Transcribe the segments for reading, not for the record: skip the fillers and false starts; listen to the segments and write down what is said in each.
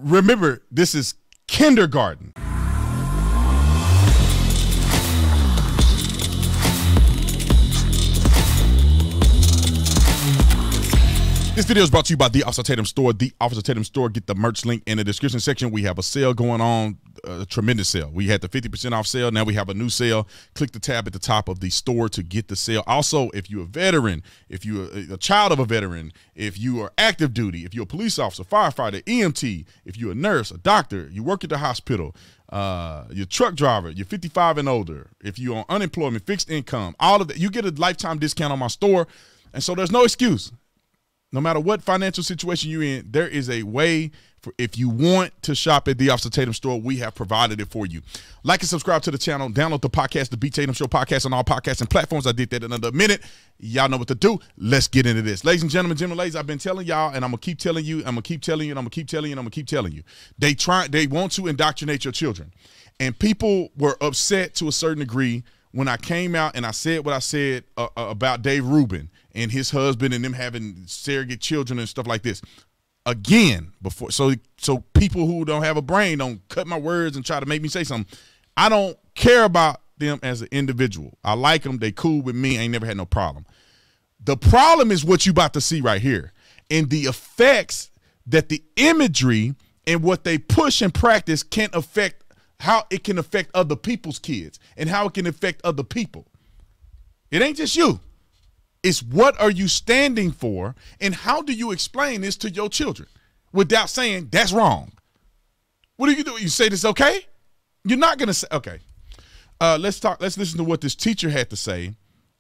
Remember, this is kindergarten. This video is brought to you by The Officer Tatum Store. The Officer Tatum Store. Get the merch link in the description section. We have a sale going on, a tremendous sale. We had the 50% off sale. Now we have a new sale. Click the tab at the top of the store to get the sale. Also, if you're a veteran, if you're a child of a veteran, if you are active duty, if you're a police officer, firefighter, EMT, if you're a nurse, a doctor, you work at the hospital, you're a truck driver, you're 55 and older, if you're on unemployment, fixed income, all of that, you get a lifetime discount on my store. And so there's no excuse. No matter what financial situation you're in, there is a way for, if you want to shop at the Officer Tatum Store, we have provided it for you. Like and subscribe to the channel. Download the podcast, the B. Tatum Show podcast on all podcasting platforms. I did that in under a minute. Y'all know what to do. Let's get into this. Ladies and gentlemen, ladies, I've been telling y'all, and I'm going to keep telling you, I'm going to keep telling you, and I'm going to keep telling you, and I'm going to keep telling you. They want to indoctrinate your children. And people were upset to a certain degree when I came out and I said what I said about Dave Rubin and his husband and them having surrogate children and stuff like this. Again, before so people who don't have a brain don't cut my words and try to make me say something. I don't care about them as an individual. I like them. They cool with me. I ain't never had no problem. The problem is what you about to see right here and the effects that the imagery and what they push and practice can affect, how it can affect other people's kids and how it can affect other people. It ain't just you. It's what are you standing for and how do you explain this to your children without saying that's wrong? What do? You say this okay? You're not going to say, okay. Let's listen to what this teacher had to say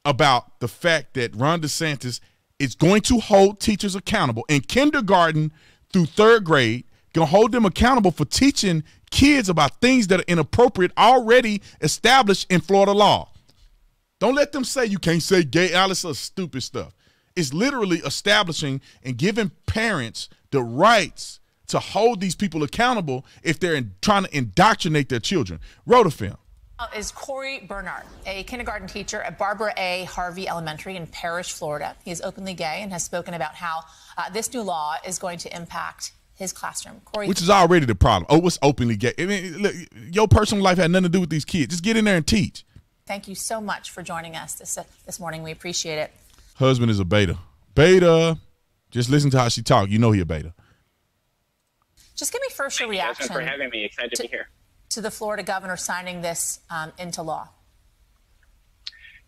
about the fact that Ron DeSantis is going to hold teachers accountable in kindergarten through third grade, going to hold them accountable for teaching kids about things that are inappropriate already established in Florida law. Don't let them say you can't say gay, all this other stupid stuff. It's literally establishing and giving parents the rights to hold these people accountable if they're trying to indoctrinate their children. Roll the film. Is Corey Bernard, a kindergarten teacher at Barbara A. Harvey Elementary in Parrish, Florida. He is openly gay and has spoken about how this new law is going to impact his classroom. Corey, which is already the problem. Oh, what's openly gay? I mean, look, your personal life had nothing to do with these kids. Just get in there and teach. Thank you so much for joining us this morning. We appreciate it. Husband is a beta. Beta. Just listen to how she talk. You know he a beta. Just give me first your reaction. Thank you for having me. Excited to be here. To the Florida governor signing this into law.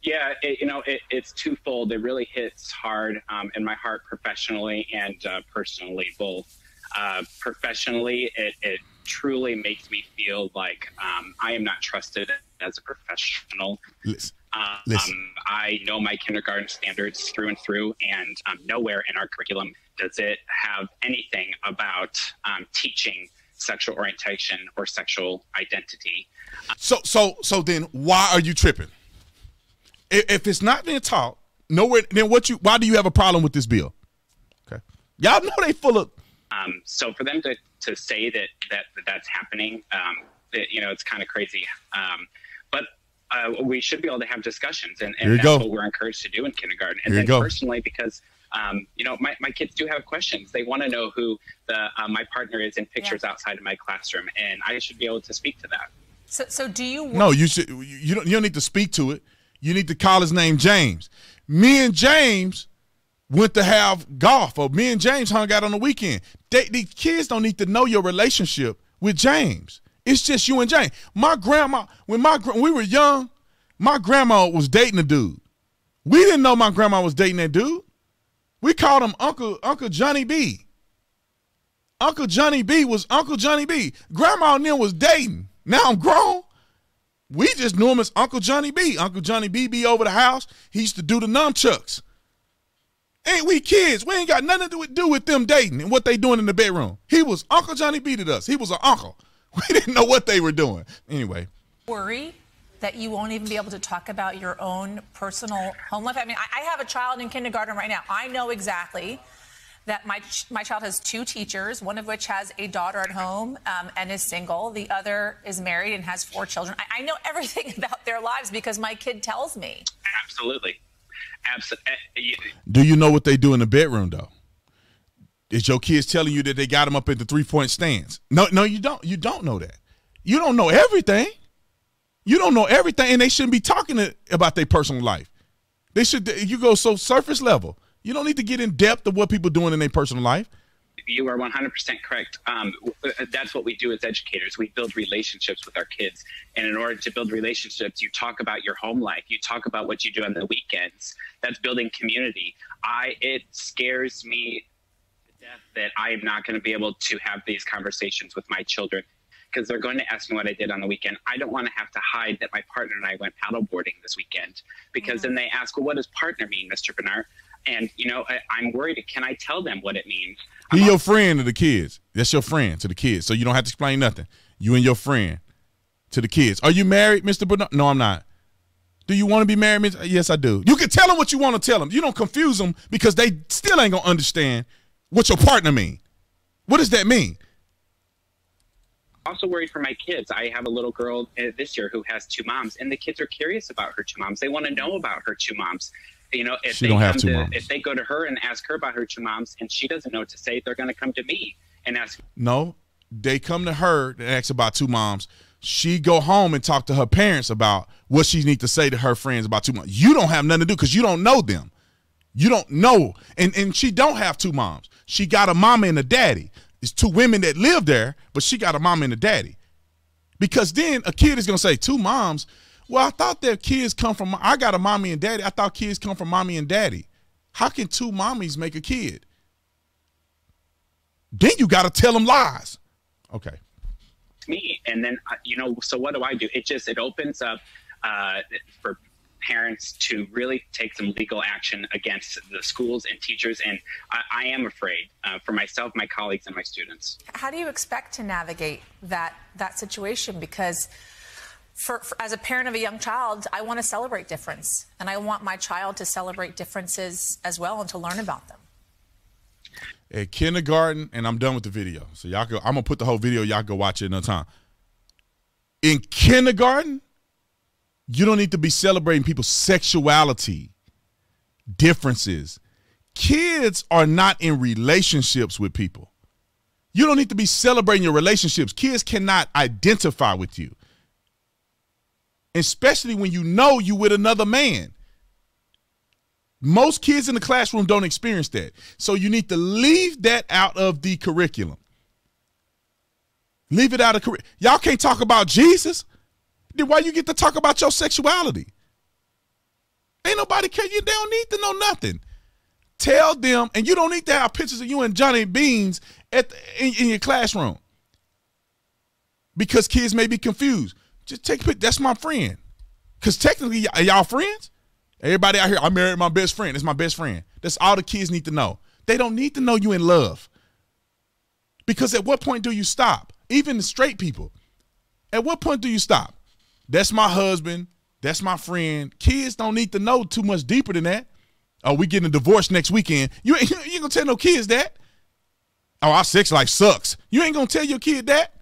Yeah, it's twofold. It really hits hard in my heart professionally and personally, both. Professionally, it truly makes me feel like I am not trusted as a professional. Listen. I know my kindergarten standards through and through, and nowhere in our curriculum does it have anything about teaching sexual orientation or sexual identity. So then why are you tripping? If it's not being taught nowhere, then why do you have a problem with this bill? Okay. Y'all know they full of. So for them to say that's happening, it's kind of crazy. But we should be able to have discussions, and that's what we're encouraged to do in kindergarten. And then personally, because my kids do have questions. They want to know who my partner is in pictures outside of my classroom, and I should be able to speak to that. So do you? No, you should. You don't need to speak to it. You need to call his name James. Me and James went to have golf, or me and James hung out on the weekend. These kids don't need to know your relationship with James. It's just you and James. My grandma, when we were young, my grandma was dating a dude. We didn't know my grandma was dating that dude. We called him Uncle Johnny B. Uncle Johnny B was Uncle Johnny B. Grandma and them was dating. Now I'm grown. We just knew him as Uncle Johnny B. Uncle Johnny B be over the house. He used to do the nunchucks. Ain't we kids? We ain't got nothing to do with them dating and what they doing in the bedroom. He was Uncle Johnny B to us. He was an uncle. We didn't know what they were doing. Anyway. Worry that you won't even be able to talk about your own personal home life? I mean, I have a child in kindergarten right now. I know exactly that my child has two teachers, one of which has a daughter at home and is single. The other is married and has 4 children. I know everything about their lives because my kid tells me. Absolutely. Do you know what they do in the bedroom, though? Is your kids telling you that they got them up at the 3-point stance? No, you don't. You don't know that. You don't know everything. You don't know everything, and they shouldn't be talking about their personal life. They should. You go so surface level. You don't need to get in depth of what people doing in their personal life. You are 100% correct. That's what we do as educators. We build relationships with our kids. And in order to build relationships, you talk about your home life. You talk about what you do on the weekends. That's building community. It scares me to death that I am not going to be able to have these conversations with my children because they're going to ask me what I did on the weekend. I don't want to have to hide that my partner and I went paddleboarding this weekend because then they ask, well, what does partner mean, Mr. Bernard? And, you know, I'm worried. Can I tell them what it means? He your friend to the kids. That's your friend to the kids. So you don't have to explain nothing. You and your friend to the kids. Are you married, Mr. Bernard? No, I'm not. Do you want to be married, Mr.? Yes, I do. You can tell them what you want to tell them. You don't confuse them because they still ain't going to understand what your partner mean. What does that mean? Also worried for my kids. I have a little girl this year who has 2 moms, and the kids are curious about her 2 moms. They want to know about her 2 moms. You know, if they go to her and ask her about her 2 moms and she doesn't know what to say, they're going to come to me and ask. No, they come to her and ask about 2 moms. She go home and talk to her parents about what she needs to say to her friends about 2 moms. You don't have nothing to do because you don't know them. You don't know. And she don't have 2 moms. She got a mama and a daddy. It's 2 women that live there, but she got a mama and a daddy. Because then a kid is going to say, 2 moms? Well, I thought that kids come from, I got a mommy and daddy. I thought kids come from mommy and daddy. How can 2 mommies make a kid? Then you got to tell them lies. Okay. Me. And then, you know, so what do? It opens up for parents to really take some legal action against the schools and teachers. And I am afraid for myself, my colleagues, and my students. How do you expect to navigate that situation? Because as a parent of a young child, I want to celebrate difference, and I want my child to celebrate differences as well and to learn about them. At kindergarten, and I'm done with the video, so y'all go. I'm gonna put the whole video. Y'all go watch it another time. In kindergarten, you don't need to be celebrating people's sexuality differences. Kids are not in relationships with people. You don't need to be celebrating your relationships. Kids cannot identify with you. Especially when you know you with another man. Most kids in the classroom don't experience that. So you need to leave that out of the curriculum. Leave it out of curriculum. Y'all can't talk about Jesus. Then why you get to talk about your sexuality? Ain't nobody care. You don't need to know nothing. Tell them, and you don't need to have pictures of you and Johnny Beans in your classroom. Because kids may be confused. Just take a picture. That's my friend. Because technically, y'all friends? Everybody out here, I married my best friend. It's my best friend. That's all the kids need to know. They don't need to know you in love. Because at what point do you stop? Even the straight people. At what point do you stop? That's my husband. That's my friend. Kids don't need to know too much deeper than that. Oh, we getting a divorce next weekend. You ain't going to tell no kids that. Oh, our sex life sucks. You ain't going to tell your kid that.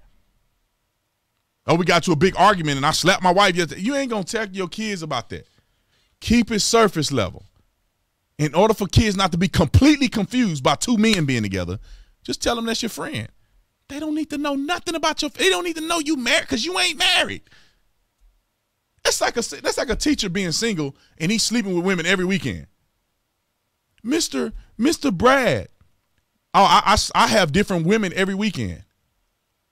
Oh, we got to a big argument and I slapped my wife yesterday. You ain't going to tell your kids about that. Keep it surface level. In order for kids not to be completely confused by 2 men being together, just tell them that's your friend. They don't need to know nothing about they don't need to know you married because you ain't married. That's like a teacher being single and he's sleeping with women every weekend. Mr. Brad, oh, I have different women every weekend.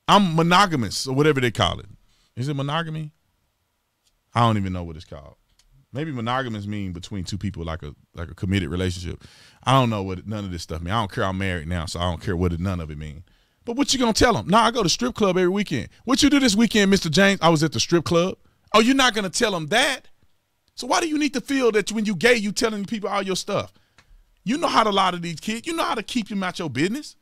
I'm monogamous or whatever they call it. Is it monogamy? I don't even know what it's called. Maybe monogamous mean between 2 people, like a committed relationship. I don't know what none of this stuff mean. I don't care. I'm married now, so I don't care what none of it mean. But what you gonna tell them? Nah, I go to strip club every weekend. What you do this weekend, Mr. James? I was at the strip club. Oh, you're not gonna tell them that? So why do you need to feel that when you gay, you telling people all your stuff? You know how to lie to these kids. You know how to keep them out your business.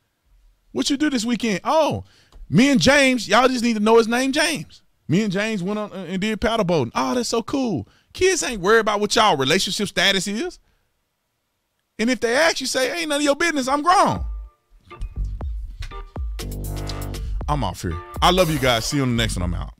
What you do this weekend? Oh, me and James, y'all just need to know his name, James. Me and James went on and did paddle boating. Oh, that's so cool. Kids ain't worried about what y'all relationship status is. And if they ask you, say, ain't none of your business, I'm grown. I'm off here. I love you guys. See you on the next one. I'm out.